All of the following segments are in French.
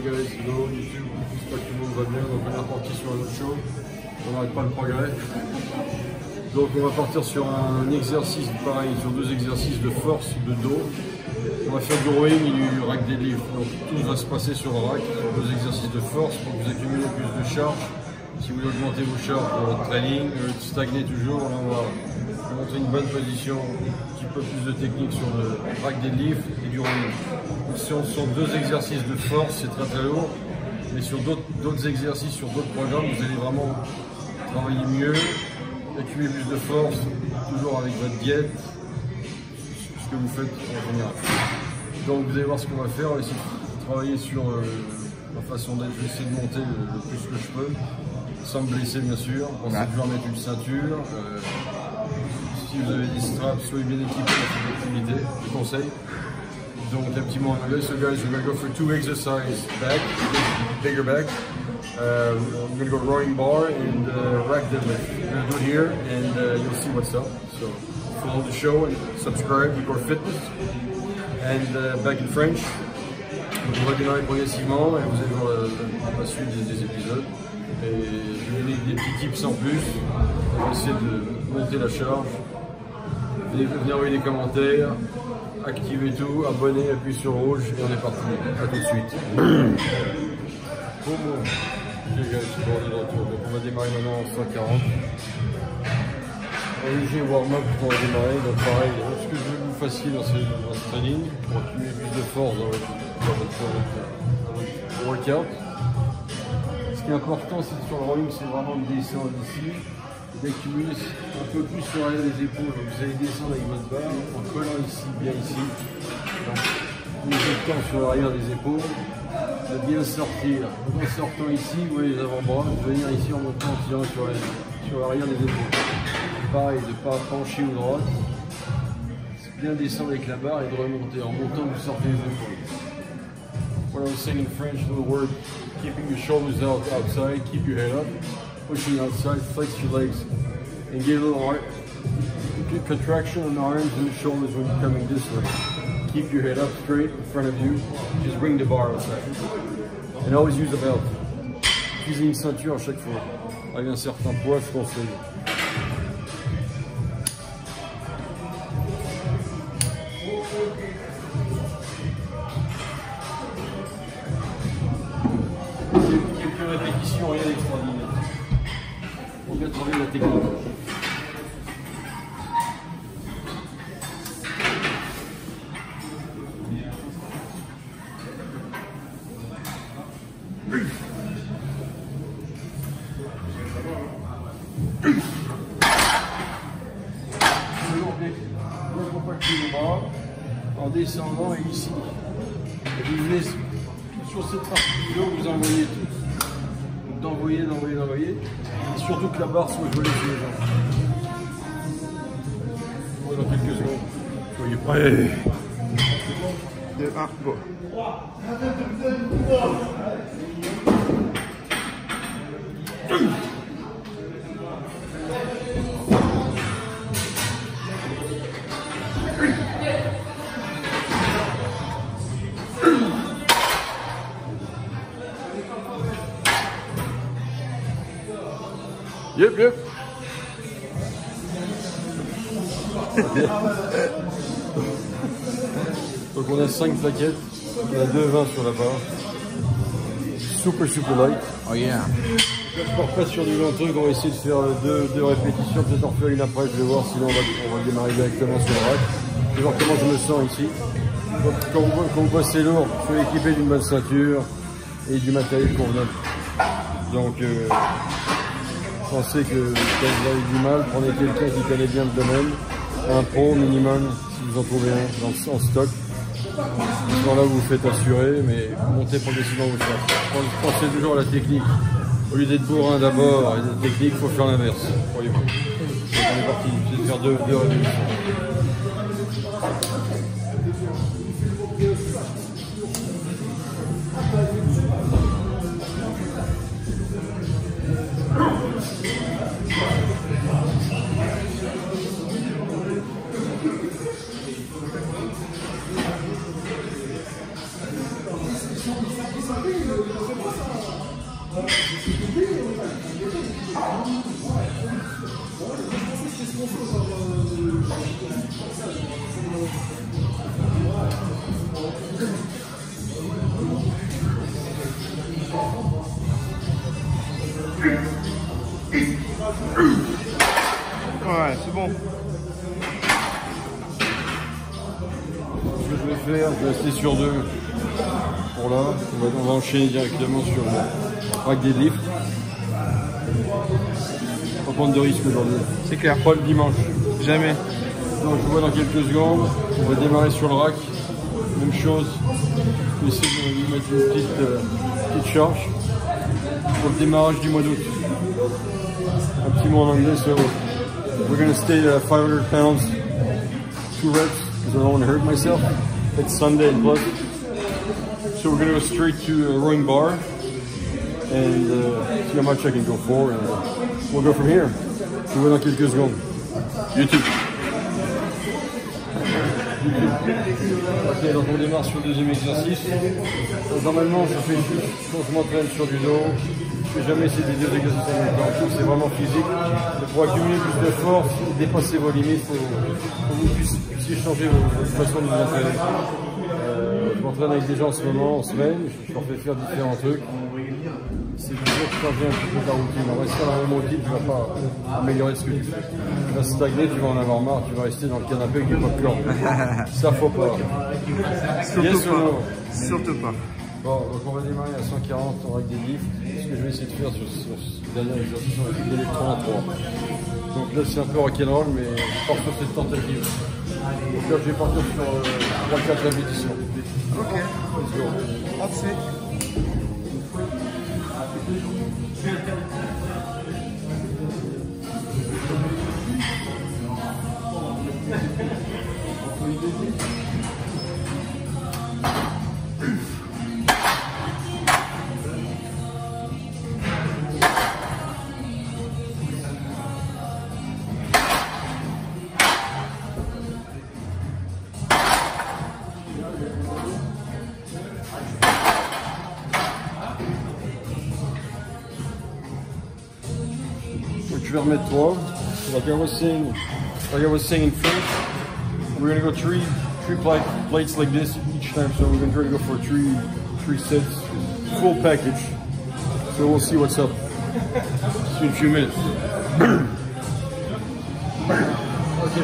guys, hello YouTube, j'espère que tout le monde va bien. Donc on est reparti sur un autre show, on n'arrête pas le progrès. Donc on va partir sur un exercice pareil, sur 2 exercices de force, de dos. On va faire du rowing et du rack deadlift. Donc tout va se passer sur le rack, sur 2 exercices de force pour que vous accumulez plus de charge. Si vous voulez augmenter vos charges pour votre training, stagner toujours, là on va montrer une bonne position, un petit peu plus de technique sur le rack deadlift et du rowing. Si on sont 2 exercices de force, c'est très lourd, mais sur d'autres exercices, sur d'autres programmes, vous allez vraiment travailler mieux, accumuler plus de force, toujours avec votre diète, ce que vous faites en général. Donc vous allez voir ce qu'on va faire, on va essayer de travailler sur ma façon d'être, je vais essayer de monter le plus que je peux, sans me blesser bien sûr, pensez toujours à mettre une ceinture. Si vous avez des straps, soyez bien équipés dans cette activité, je conseille. Donc un petit mot en anglais. So guys, we're going to go for 2 exercises back, bigger back. We're going to go rowing bar and rack deadlift. We're going to do it here and you'll see what's up. So follow the show and subscribe, Igor Fitness. And back in French. Donc on va démarrer progressivement et vous allez voir la suite des épisodes. Et je vais donner des petits tips en plus. On va essayer de monter la charge. Venez envoyer des commentaires. Activez tout, abonnez, appuyez sur rouge et on est parti. A tout de suite. Bon, ok guys, bon, on est de retour. Donc on va démarrer maintenant en 140. Un léger warm-up pour démarrer. Donc pareil, ce que je veux que vous fassiez dans ce training pour accumuler plus de force dans votre workout. Ce qui est important, c'est sur le rowing, c'est vraiment de descendre ici. D'accumuler un peu plus sur l'arrière des épaules. Donc vous allez descendre avec votre barre en collant ici, bien ici. Donc, vous éjectant sur l'arrière des épaules, de bien sortir. Donc, en sortant ici, vous voyez les avant-bras, de venir ici en montant, en tirant sur l'arrière des épaules. Pareil, de ne pas pencher ou droite. Bien descendre avec la barre et de remonter. En montant, vous sortez les épaules. What I was saying in French, the word keeping your shoulders outside, keep your head up. Pushing outside, flex your legs, and get a little contraction on the arms and the shoulders when you're coming this way. Keep your head up straight in front of you. Just bring the bar outside. And always use a belt. Utilisez une ceinture à chaque fois. Avec un certain poids, je conseille. Quelques répétitions, rien d'extraordinaire. On vient travailler la technique. En descendant et ici. Et vous venez sur cette partie-là, vous envoyez tout. D'envoyer. Et surtout que la barre soit collée sur les jambes. Dans quelques secondes. Soyez prêts. 2, 1, go. Yep. Donc on a 5 plaquettes, on a 2,20 sur la barre. Super light. Oh yeah. Je pars pas sur du long truc, on va essayer de faire 2 répétitions, peut-être en faire une après, je vais voir, sinon on va démarrer directement sur le rack. Je vais voir comment je me sens ici. Donc, quand vous bossez lourd, soyez équipé d'une bonne ceinture et du matériel convenable. Donc pensez que quand vous avez du mal, prenez quelqu'un qui connaît bien le domaine, un pro minimum, si vous en trouvez un en stock. Là vous vous faites assurer, mais montez progressivement vos charges. Pensez toujours à la technique. Au lieu d'être bourrin d'abord et d'être technique, il faut faire l'inverse. Croyez-moi. On est parti, je vais faire 2 répétitions. Ouais, c'est bon. Ce que je vais faire, je vais rester sur 2 pour là. On va enchaîner directement sur le rack deadlift. Pas prendre de risque aujourd'hui. C'est clair. Pas le dimanche. Jamais. Donc je vous vois dans quelques secondes. On va démarrer sur le rack. Même chose. Je vais essayer de mettre une petite charge pour le démarrage du mois d'août. Un petit mot en anglais. So we're going to stay at 500 pounds, 2 reps, because I don't want to hurt myself. It's Sunday in Blood. So we're going to go straight to a rowing bar and see how much I can go for, and we'll go from here. Je vous vois dans quelques secondes. YouTube. Ok, donc on démarre sur le deuxième exercice. Donc normalement, je fais juste quand je m'entraîne sur du dos. Je ne fais jamais ces 2 exercices en même temps. C'est vraiment physique. Mais pour accumuler plus de force, dépasser vos limites, il faut que vous puissiez changer votre façon de vous entraîner. Je m'entraîne avec des gens en ce moment, en semaine. Je leur fais faire différents trucs. C'est toujours changer un petit peu ta routine. En restant dans la même routine, tu ne vas pas améliorer ce que tu fais. Tu vas stagner, tu vas en avoir marre, tu vas rester dans le canapé avec du popcorn. Ça, faut pas. Surtout pas. Surtout pas. Bon, donc on va démarrer à 140 en rack deadlift. Ce que je vais essayer de faire sur ce dernier exercice, on va faire des 3 à 3. Donc là, c'est un peu rock'n'roll, mais je pars sur cette tentative. Donc là, je vais partir sur 3-4 répétitions. Ok. Let's go. Parfait. Je vais remettre 3. Like I was saying in French, we're gonna go three plates like this each time. So we're gonna try to go for three sets, full package. So we'll see what's up. See in a few minutes. Ok.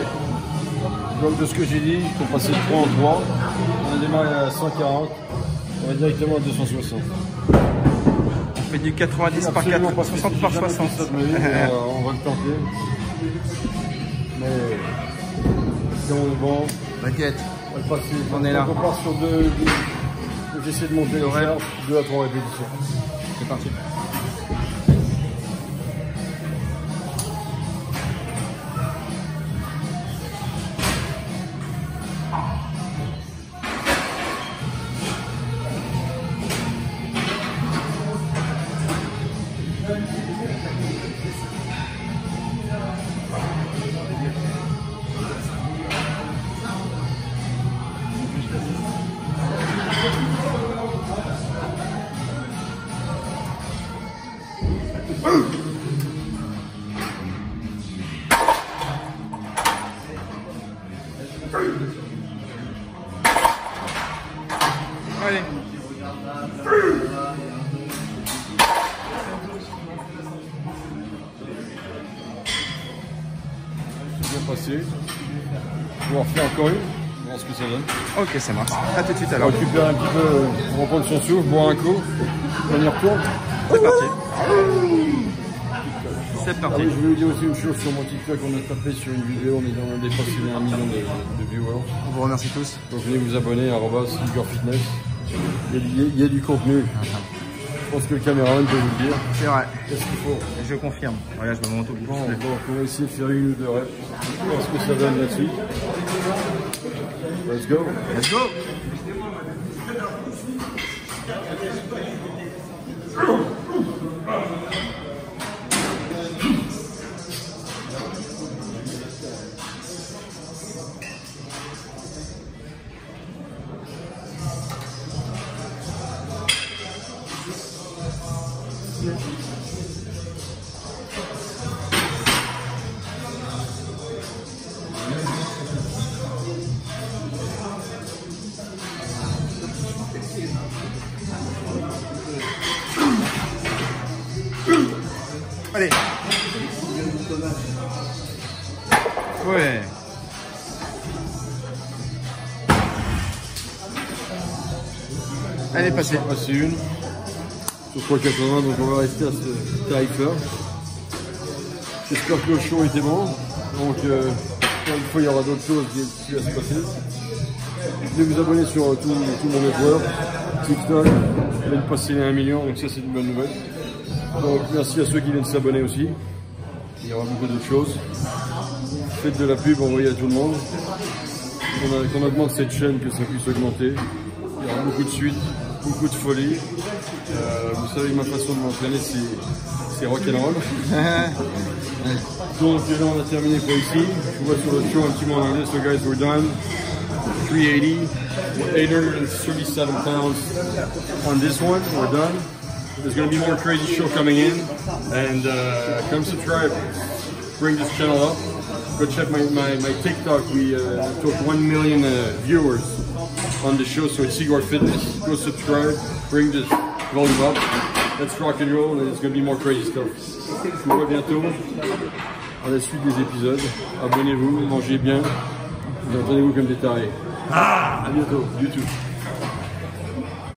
Donc de ce que j'ai dit, il faut passer de 3 en 3. On a démarré à 140. On va directement à 260. On fait du 90 par 4, 60 par 60. On va le tenter. Mais si on est bon, t'inquiète, on va le passer. On est là. On part sur 2. J'essaie de monter le charge, 2 à 3 répétitions. C'est parti. Allez. C'est bien passé. On va en faire encore une. On va voir ce que ça donne. Ok, ça marche. A tout de suite On alors. récupère un petit peu pour reprendre son souffle, boire un coup. On y retourne. C'est parti. C'est Ah parti. oui, je voulais vous dire aussi une chose sur mon TikTok. On a tapé sur une vidéo. On est dans un dépassé 1 million de viewers. On vous remercie tous. Donc venez vous abonner à @SneakerFitness. Il y a du contenu. Je pense que le caméraman peut vous le dire. C'est vrai. Qu'est-ce qu'il faut? Je confirme. Regarde, je me monte au bout. Bon, donc on va essayer de faire 1 ou 2 reps. Voir ce que ça donne là-dessus. Let's go. Let's go. Ouais. Elle est passée. Passé une. Sur 3,80, donc on va rester à ce tarif-là. J'espère que le show était bon. Donc, encore une fois, il y aura d'autres choses qui vont se passer. Venez vous abonner sur tout mon network, TikTok. On vient de passer les 1 million, donc ça c'est une bonne nouvelle. Donc merci à ceux qui viennent s'abonner aussi. Il y aura beaucoup d'autres choses. Faites de la pub, envoyez à tout le monde. Qu'on augmente cette chaîne, que ça puisse augmenter. Il y aura beaucoup de suites, beaucoup de folie. Vous savez que ma façon de m'entraîner c'est rock'n'roll. Donc là on a terminé pour ici. Je vous vois sur le show un petit mot en anglais. So guys, we're done. 380, 837 pounds on this one. We're done. There's going to be more crazy show coming in, and come subscribe, bring this channel up. Go check my TikTok. We took 1 million viewers on the show, so it's Igor Fitness. Go subscribe, bring this volume up. Let's rock and roll, and it's going to be more crazy stuff. Je vous vois bientôt à la suite des épisodes. Abonnez-vous, mangez bien, entraînez-vous comme des tarés. À bientôt, YouTube.